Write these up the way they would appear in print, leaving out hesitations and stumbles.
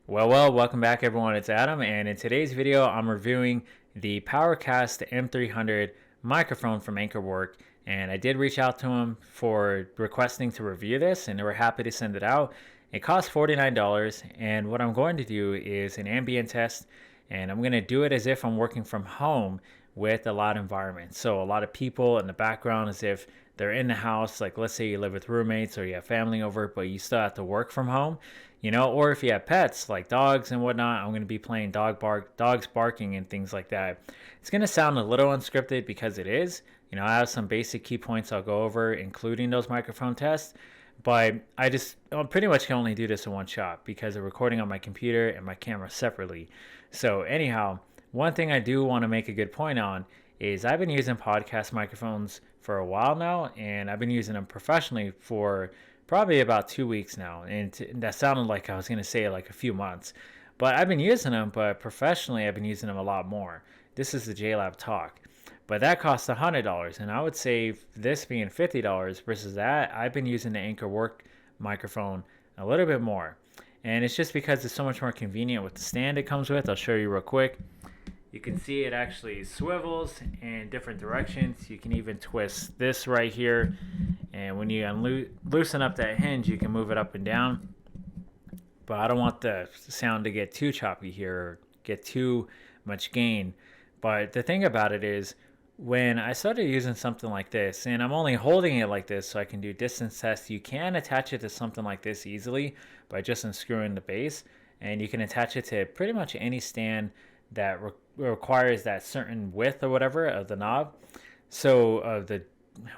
Welcome back everyone, it's Adam, and in today's video I'm reviewing the PowerCast M300 microphone from AnkerWork, and I did reach out to them for requesting to review this, and they were happy to send it out. It cost $49, and what I'm going to do is an ambient test, and I'm going to do it as if I'm working from home with a loud environment. So a lot of people in the background as if they're in the house, like let's say you live with roommates or you have family over, but you still have to work from home. Or if you have pets like dogs and whatnot, I'm going to be playing dogs barking and things like that. It's going to sound a little unscripted because it is. I have some basic key points I'll go over, including those microphone tests, but I pretty much can only do this in one shot because I'm recording on my computer and my camera separately. So anyhow, one thing I do want to make a good point on is I've been using podcast microphones for a while now, and I've been using them professionally for probably about 2 weeks now, and that sounded like I was going to say like a few months, but I've been using them, but professionally I've been using them a lot more. This is the JLab Talk, but that costs $100, and I would say this being $50 versus that, I've been using the AnkerWork microphone a little bit more, and it's just because it's so much more convenient with the stand it comes with. I'll show you real quick. You can see it actually swivels in different directions. You can even twist this right here, and when you loosen up that hinge, you can move it up and down. But I don't want the sound to get too choppy here or get too much gain. But the thing about it is, when I started using something like this, and I'm only holding it like this so I can do distance tests, you can attach it to something like this easily by just unscrewing the base, and you can attach it to pretty much any stand that requires that certain width or whatever of the knob, so the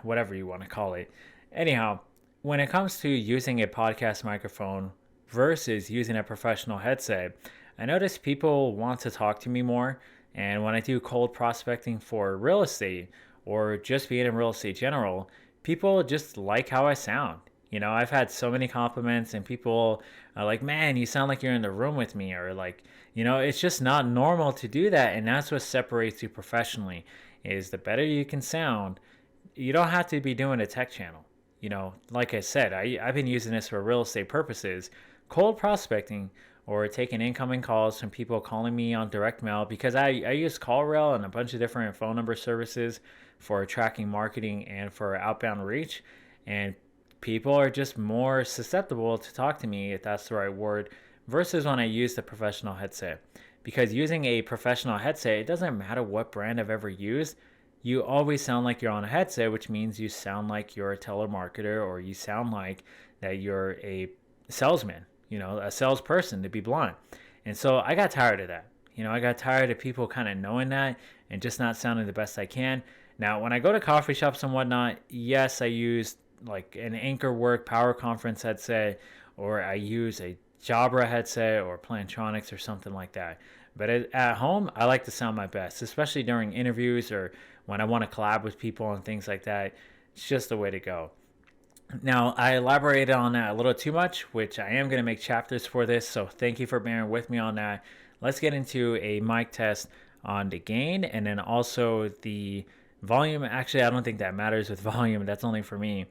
whatever you want to call it. Anyhow, when it comes to using a podcast microphone versus using a professional headset, I notice people want to talk to me more, and when I do cold prospecting for real estate or just being in real estate general, people just like how I sound. I've had so many compliments, and people are like, man, you sound like you're in the room with me, or like, it's just not normal to do that. And that's what separates you professionally, is the better you can sound. You don't have to be doing a tech channel. Like I said, I've been using this for real estate purposes, cold prospecting, or taking incoming calls from people calling me on direct mail, because I use CallRail and a bunch of different phone number services for tracking marketing and for outbound reach. And people are just more susceptible to talk to me, if that's the right word, versus when I use the professional headset. Because using a professional headset, it doesn't matter what brand I've ever used, you always sound like you're on a headset, which means you sound like you're a telemarketer, or you sound like that you're a salesman, a salesperson, to be blunt. And so I got tired of that. I got tired of people kind of knowing that and just not sounding the best I can. Now, when I go to coffee shops and whatnot, yes, I use like an AnkerWork Power Conference headset, or I use a Jabra headset or Plantronics or something like that. But at home, I like to sound my best, especially during interviews or when I want to collab with people and things like that. It's just the way to go. Now, I elaborated on that a little too much, which I am going to make chapters for this, so thank you for bearing with me on that. Let's get into a mic test on the gain, and then also the volume. Actually, I don't think that matters with volume. That's only for me.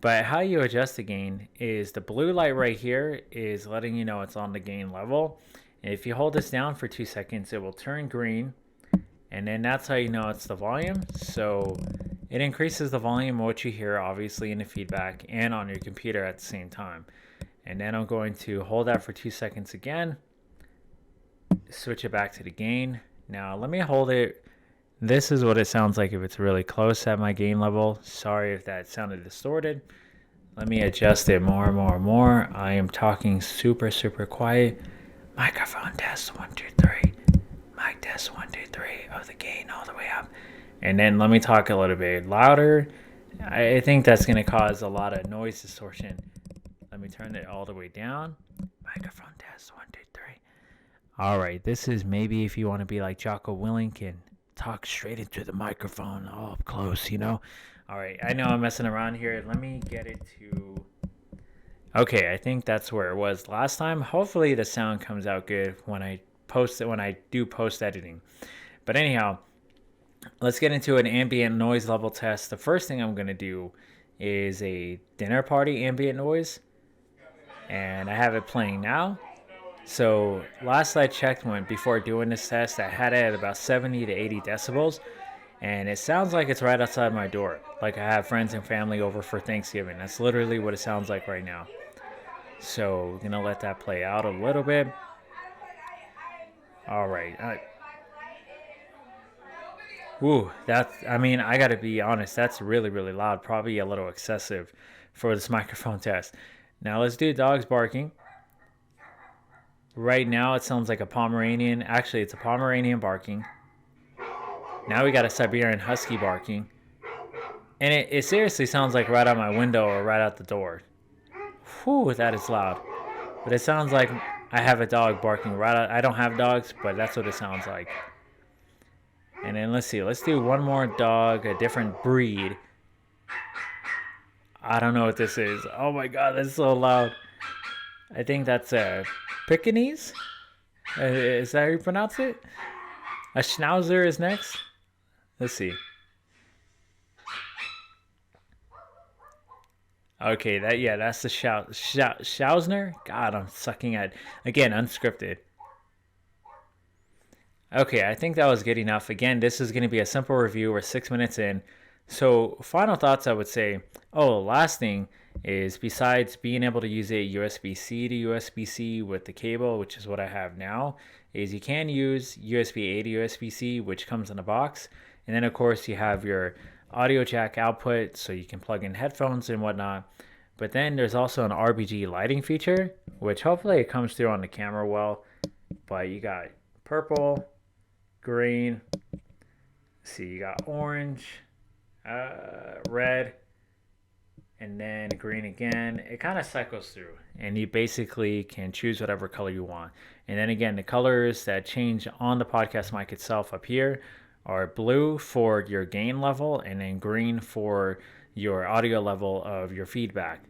But how you adjust the gain is the blue light right here is letting you know it's on the gain level. And if you hold this down for 2 seconds, it will turn green. And then that's how you know it's the volume. So it increases the volume of what you hear, obviously, in the feedback and on your computer at the same time. And then I'm going to hold that for 2 seconds again. Switch it back to the gain. Now let me hold it. This is what it sounds like if it's really close at my gain level. Sorry if that sounded distorted. Let me adjust it more and more and more. I am talking super, super quiet. Microphone test 1 2 3. Mic test 1 2 3 of the gain all the way up. And then let me talk a little bit louder. I think that's going to cause a lot of noise distortion. Let me turn it all the way down. Microphone test 1 2 3. All right, this is maybe if you want to be like Jocko Willink and talk straight into the microphone all up close, All right, I know I'm messing around here. Let me get it to... Okay, I think that's where it was last time. Hopefully the sound comes out good when I post it, when I do post editing. But anyhow, let's get into an ambient noise level test. The first thing I'm going to do is a dinner party ambient noise, and I have it playing now. So last I checked when before doing this test, I had it at about 70 to 80 decibels, and it sounds like it's right outside my door. Like I have friends and family over for Thanksgiving. That's literally what it sounds like right now. So we're gonna let that play out a little bit. All right. Ooh, I mean, I gotta be honest, that's really, really loud. Probably a little excessive for this microphone test. Now let's do dogs barking. Right now it sounds like a Pomeranian. Actually, it's a Pomeranian barking. Now we got a Siberian Husky barking. And it seriously sounds like right out my window or right out the door. Whew, that is loud. But it sounds like I have a dog barking right out. I don't have dogs, but that's what it sounds like. And then let's see. Let's do one more dog, a different breed. I don't know what this is. Oh my god, that's so loud. I think that's a Pekingese? Is that how you pronounce it? A Schnauzer is next. Let's see. Okay, that's the Schausner. God, I'm sucking at again unscripted. Okay, I think that was good enough. Again, this is going to be a simple review. We're 6 minutes in. So, final thoughts I would say. Oh, last thing is besides being able to use it USB-C to USB-C with the cable, which is what I have now, is you can use USB-A to USB-C, which comes in a box. And then, of course, you have your audio jack output, so you can plug in headphones and whatnot. But then there's also an RGB lighting feature, which hopefully it comes through on the camera well. But you got purple, green, see, you got orange, red, and then green again. It kind of cycles through, and you basically can choose whatever color you want. And then again, the colors that change on the podcast mic itself up here are blue for your gain level, and then green for your audio level of your feedback.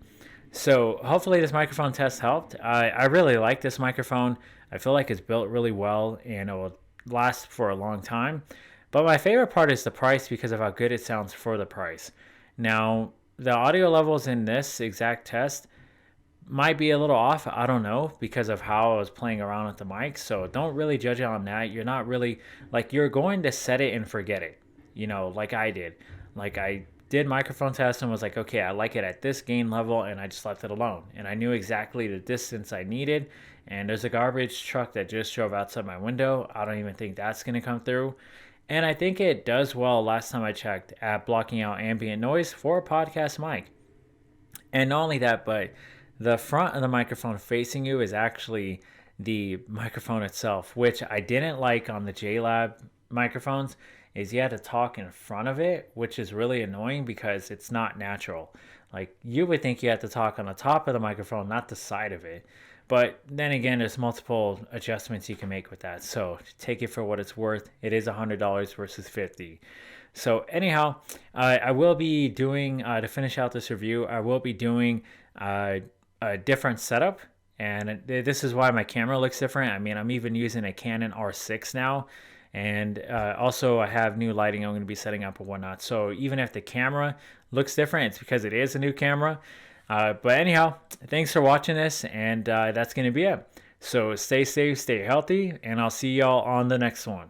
So hopefully this microphone test helped. I really like this microphone. I feel like it's built really well, and it will last for a long time. But my favorite part is the price because of how good it sounds for the price. Now, the audio levels in this exact test might be a little off. I don't know because of how I was playing around with the mic. So don't really judge it on that. You're not really like you're going to set it and forget it, like I did. Like I did microphone test and was like, okay, I like it at this gain level, and I just left it alone. And I knew exactly the distance I needed. And there's a garbage truck that just drove outside my window. I don't even think that's going to come through. And I think it does well last time I checked at blocking out ambient noise for a podcast mic. And not only that, but the front of the microphone facing you is actually the microphone itself, which I didn't like on the JLab microphones, is you had to talk in front of it, which is really annoying because it's not natural. Like you would think you had to talk on the top of the microphone, not the side of it. But then again, there's multiple adjustments you can make with that. So take it for what it's worth. It is $100 versus $50. So anyhow, I will be doing, to finish out this review, I will be doing a different setup. And this is why my camera looks different. I mean, I'm even using a Canon R6 now. And also I have new lighting I'm going to be setting up and whatnot. So even if the camera looks different, it's because it is a new camera. But anyhow, thanks for watching this, and that's going to be it. So stay safe, stay healthy, and I'll see y'all on the next one.